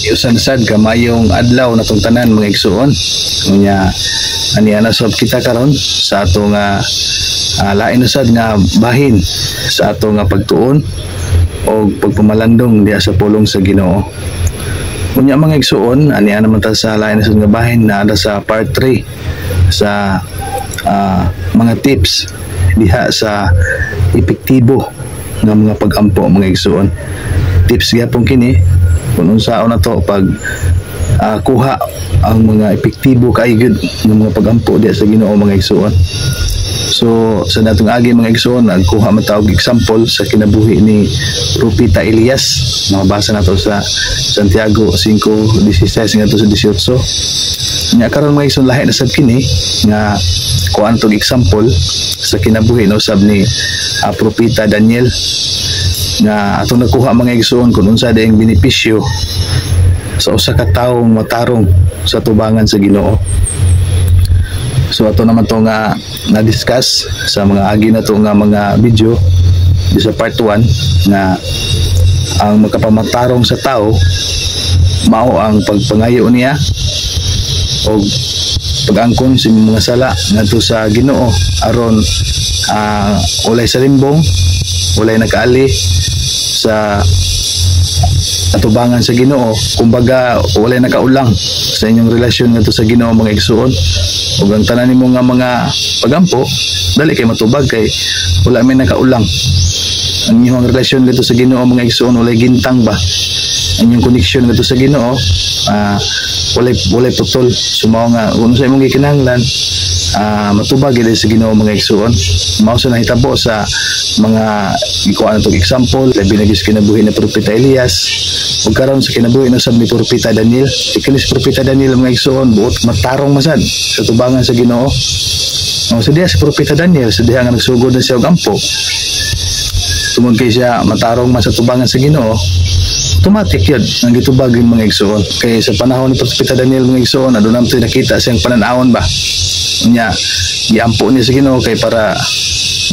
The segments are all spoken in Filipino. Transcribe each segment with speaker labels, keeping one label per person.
Speaker 1: Iusan-sad kamayong adlaw na tanan mga igsuon. Unya ani nasab kita karon sa ato nga lain usad nga bahin sa ato nga pagtuon o pagpamalandong diha sa pulong sa Ginoo. Unya mga igsuon, ani naman ta sa lain usad nga bahin na ada sa part 3 sa mga tips diha sa epektibo nga mga pag-ampo mga igsuon. Tips gyapon kini kung unsaon na to pag kuha ang mga epektibo kaayod ng mga pag-ampo diha sa Ginoo mga igsuon. So sa natong agi mga igsuon, nagkuha man tawag example sa kinabuhi ni Rupita Elias. Mabasa nato sa Santiago 5:16 ngadto sa 18. Nya karon mga igsuon lahi na sad kini nga kuan tong example sa kinabuhi no sab ni Propeta Daniel nga atong nakuha mga igsuon kung unsa daing benepisyo sa usa ka tawo matarong sa tubangan sa Ginoo. So ato naman to nga na-discuss sa mga agi na to nga mga video di sa part 1 na ang magkapamatarong sa tao mao ang pagpangayo niya o pag-angkon sa mga sala ngadto sa Ginoo aron walay sa limbong, walay nakaali sa atubangan sa Ginoo, kumbaga walay nakaulang sa inyong relasyon ngadto sa Ginoo mga igsuon. Ug ang tanan nimo nga mga pagampo dali kay matubag kay wala may nakaulang. Ang inyong relasyon ngadto sa Ginoo mga igsuon walay gintang ba. Ang inyong connection ngadto sa Ginoo walay putol. Sumaw nga kung sa imong gikinahanglan matubag gid sa Ginoo mga igsuon. Mao sa nahitabo sa mga ikuan natong example labi na gis kinabuhi ni Propeta Elias ug karon sa kinabuhi na sab ni Propeta Daniel. Ikinis Propeta Daniel mga igsuon buot matarong masad sa tubangan sa Ginoo. Sa diha si Propeta Daniel sa diha nga nagsugod na siya og ampo tungod kay siya matarong man sa tubangan sa Ginoo, automatic yun ang gitubagin mga igsuon. Kay sa panahon ni Propeta Daniel mga igsuon adunay nato nakita siyang pananawon ba nya giampo niya sa Ginoo kay para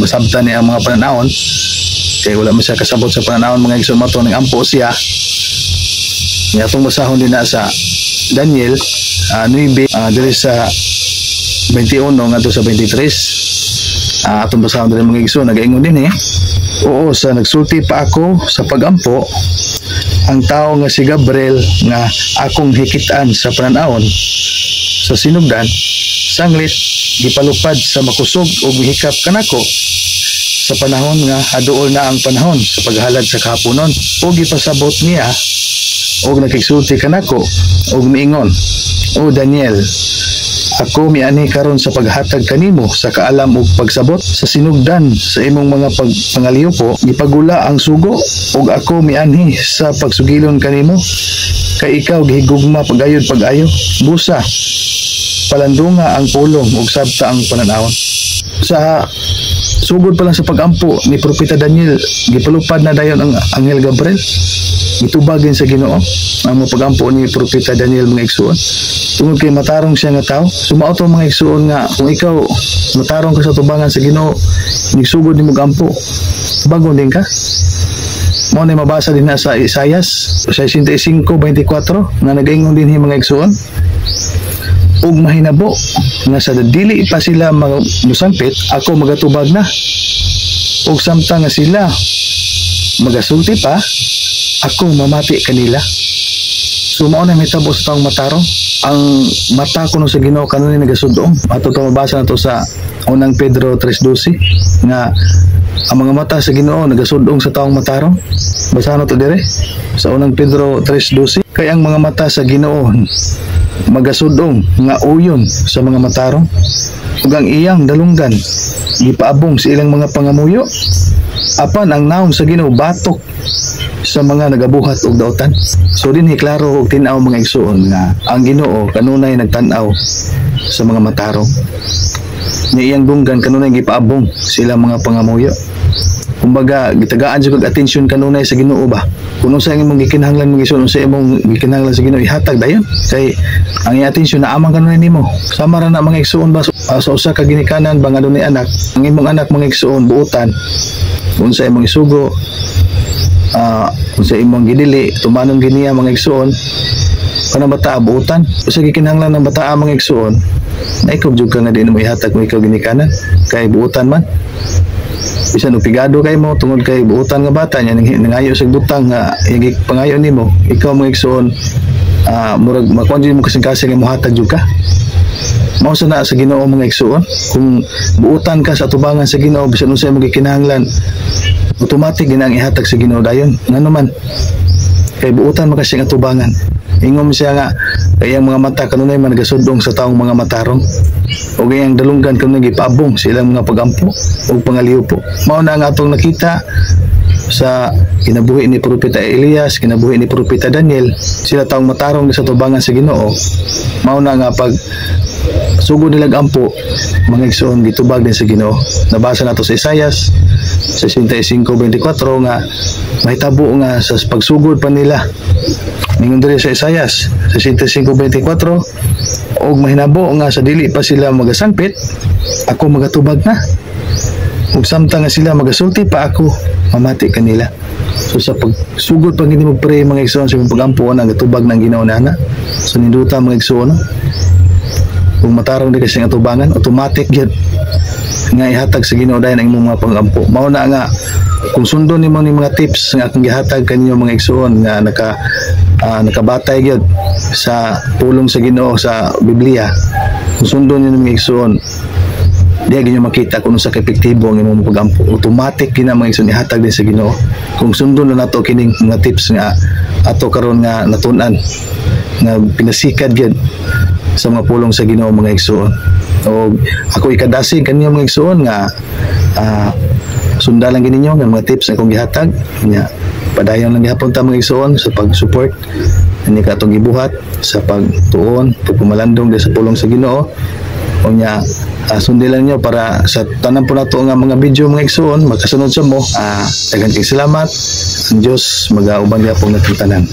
Speaker 1: masabtan niya ang mga pananawon kay wala man siya kasabot sa pananawon mga igsoon mato ning ampo siya niya atong basahon din na sa Daniel 9 diri sa 21 ngadto sa 23 atong basahon din mga igsoon nagaingon din oo sa nagsulti pa ako sa pagampo ang tao nga si Gabriel nga akong hikitaan sa pananawon sa sinugdan sanglit gipalupad sa makusog ug gihikap kanako sa panahon nga aduol na ang panahon sa paghalad sa kahaponon ug gipasabot niya ug nakigsulti kanako ug miingon, o Daniel, ako miani karon sa paghatag kanimo sa kaalam ug pagsabot sa sinugdan sa imong mga pangaliupo gipagula ang sugo ug ako mianhi sa pagsugilon kanimo kay ikaw gihigugma pag-ayod pag-ayo busa palandunga ang pulong ug sabta ang pananawon. Sa sugod pa lang sa pagampo ni Propeta Daniel gipalupad na dayon ang Anghel Gabriel gitubagin sa Ginoo ang mga pagampo ni Propeta Daniel mga igsuon tungod kay matarong siya nga tao. Sumao to mga igsuon nga kung ikaw matarong ka sa tubangan sa Ginoo nigsugod nimo gampo bagon din ka. Mao na mabasa din na sa Isaias 65:24 nga nagaingon din mga igsuon ug mahinabo nga sa dili pa sila musangpit ako magatubag na ug samtang nga sila magasulti pa ako mamati kanila. So mao na mitabo sa taong matarong ang mata kuno sa Ginoo kanunay nagasudong. Ato to mabasa nato sa unang Pedro 3:12 nga ang mga mata sa Ginoo nagasudong sa taong matarong. Basahan nato dire sa unang Pedro 3:12 kay ang mga mata sa Ginoo magasudong nga uyon sa mga matarong ug ang iyang dalunggan gipaabong sa ilang mga pangamuyo apan ang naong sa Ginoo batok sa mga nagabuhat og daotan. So dinhi klaro og tin-aw mga igsuon nga ang Ginoo kanunay nagtan-aw sa mga matarong nya iyang dunggan kanunay gipaabong sa ilang mga pangamuyo. Kumbaga gitagaan jud kag atensyon kanunay sa Ginoo ba kung sa imong gikinahanglan mga igsoon sa imong gikinahanglan sa Ginoo ihatag dayon kay ang iyang atensyon naamang kanunay nimo sama ra na mga igsoon ba sa usa ka ginikanan ba nga dunay anak ang imong anak mga igsoon buotan kung sa imong isugo kung sa imong gidili tumanon giniya mga igsoon Para bata abutan. Sa gikinahanglan ng bata mga igsuon, na ikaw jud ka nga di mo ihatag mo ikaw ginikanan kay buutan man. Bisan upigado kay mo tungod kay buutan nga bata nya nangayo sa butang nga higit pangayo nimo, ikaw mga igsuon murag makuan mo kasing-kasing mo hatag jud ka. Mao sa na sa Ginoo mga igsuon, kung buutan ka sa atubangan sa Ginoo bisan unsay mo gikinahanglan, automatic ginang ihatag sa Ginoo dayon. Ngano man kay buutan mo kasi ang atubangan. Ingom siya nga kayang mga mata kanunay man nagasudong sa taong mga matarong o gayang dalunggan kanunay gipabong silang mga pagampo o pangaliw po. Mao na nga atong nakita sa kinabuhi ni Propeta Elias, kinabuhi ni Propeta Daniel, sila taong matarong sa tubangan sa Ginoo. Mao na nga pag sugod nila ampo mga igsoon gitubag din sa Ginoo. Nabasa nato sa Isaias 65:24 nga mahitabo nga sa pagsugod pa nila. Ningon diri sa Isaias 65:24 og mahinabo nga sa dili pa sila magasangpit, ako magatubag na. Ug samtang nga sila magasulti pa, ako mamati kanila. So sa pagsugod pag hindi mo pray mga igsoon sa pagampo na gatubag ng Ginoo nana. So ninduta mga igsoon, kung matarong di kasi nga tubangan, automatic yun nga ihatag sa Ginoo dayon ang imong mga pagampo. Mao na nga kung sundon nimo ni mga tips nga akong gihatag kaninyo mga igsoon nga nakabatay gyud sa pulong sa Ginoo sa Biblia, kung sundon niyo mga igsoon, di ginyo makita kung sa epektibo ang imong pagampo. Automatic kina mga igsoon ihatag din sa Ginoo kung sundon na nato kining mga tips nga ato karon nga natun-an nga pinasikad gyud sa mga pulong sa Ginoo mga igsoon. O ako ikadasig kanyo mga igsoon nga sundalan gininyo nga mga tips na akong gihatag nya padayon lang gihapon ta mga igsoon sa pag-support ani ka atong gibuhat sa pagtuon pagpumalandong sa pulong sa Ginoo. O nya sundilan nyo para sa tanan po nato nga mga video mga igsoon makasunod sa mo. Daghang salamat. Ang Dios magauban gyapon natong tanan.